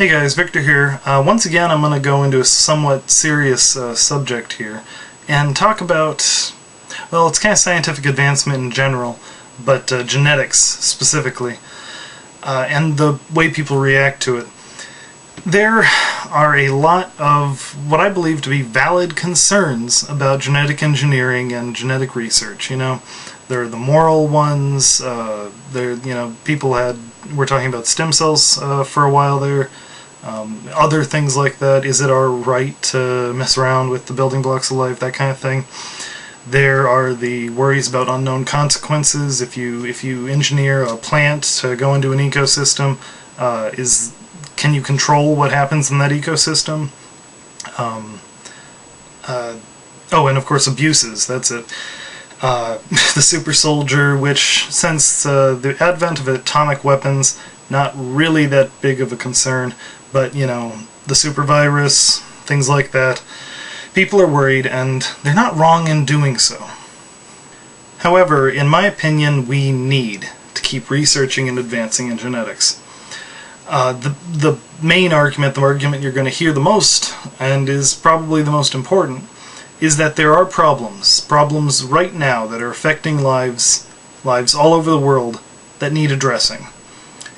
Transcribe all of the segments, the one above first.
Hey guys, Victor here. Once again I'm going to go into a somewhat serious subject here and talk about, well, it's kind of scientific advancement in general, but genetics specifically, and the way people react to it. There are a lot of what I believe to be valid concerns about genetic engineering and genetic research. You know, there are the moral ones. People were talking about stem cells for a while there. Other things like that. Is it our right to mess around with the building blocks of life? That kind of thing. There are the worries about unknown consequences. If you engineer a plant to go into an ecosystem, can you control what happens in that ecosystem? And of course abuses. That's it. The super soldier, which since the advent of atomic weapons, not really that big of a concern, but you know, the super virus, things like that. People are worried, and they're not wrong in doing so. However, in my opinion, we need to keep researching and advancing in genetics. The main argument, the argument you're going to hear the most, and is probably the most important, is that there are problems right now that are affecting lives all over the world that need addressing.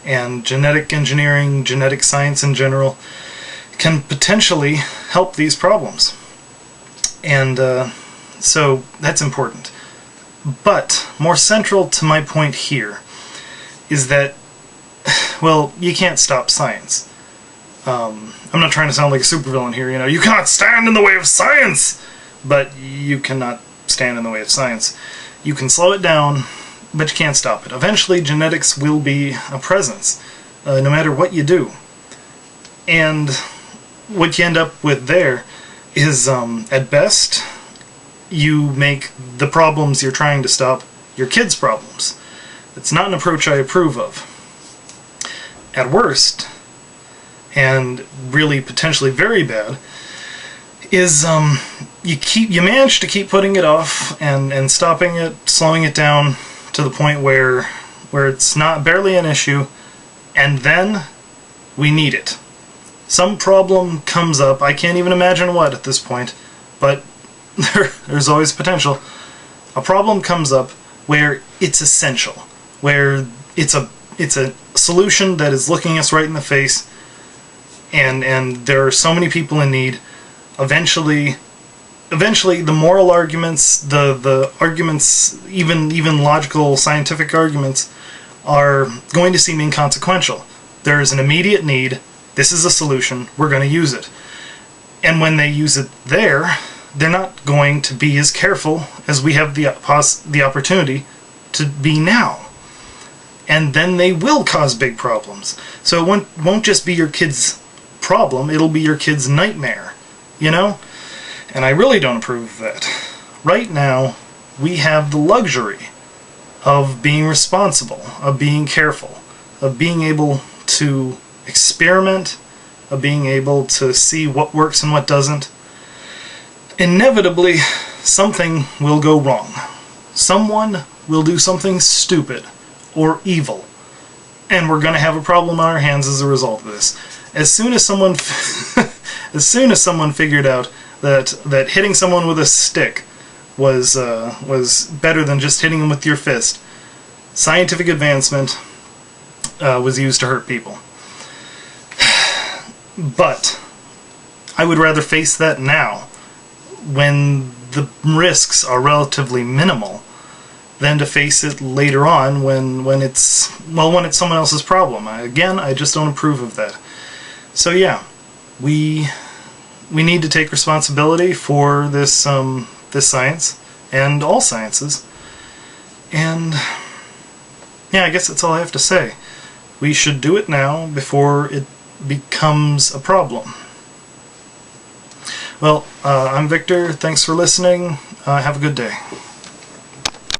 And genetic engineering, genetic science in general, can potentially help these problems. And so that's important. But more central to my point here is that, well, you can't stop science. I'm not trying to sound like a supervillain here, you know, you cannot stand in the way of science! But you cannot stand in the way of science. You can slow it down, but you can't stop it. Eventually, genetics will be a presence, no matter what you do. And what you end up with there is, at best, you make the problems you're trying to stop your kids' problems. It's not an approach I approve of. At worst, and really potentially very bad, is you manage to keep putting it off and stopping it, slowing it down to the point where it's not barely an issue, and then we need it. Some problem comes up, I can't even imagine what at this point, but there's always potential. A problem comes up where it's essential, where it's a solution that is looking us right in the face, and there are so many people in need. Eventually the moral arguments, the arguments, even logical scientific arguments, are going to seem inconsequential. There is an immediate need, this is a solution, we're going to use it. And when they use it there, they're not going to be as careful as we have the opportunity to be now. And then they will cause big problems. So it won't just be your kid's problem, it'll be your kid's nightmare. You know? And I really don't approve of that. Right now, we have the luxury of being responsible, of being careful, of being able to experiment, of being able to see what works and what doesn't. Inevitably, something will go wrong. Someone will do something stupid or evil, and we're going to have a problem on our hands as a result of this. As soon as someone figured out that hitting someone with a stick was better than just hitting them with your fist, scientific advancement was used to hurt people. But I would rather face that now, when the risks are relatively minimal, than to face it later on when it's someone else's problem. Again, I just don't approve of that. So yeah, we need to take responsibility for this this science and all sciences. And yeah, I guess that's all I have to say. We should do it now before it becomes a problem. Well, I'm Victor. Thanks for listening. Have a good day.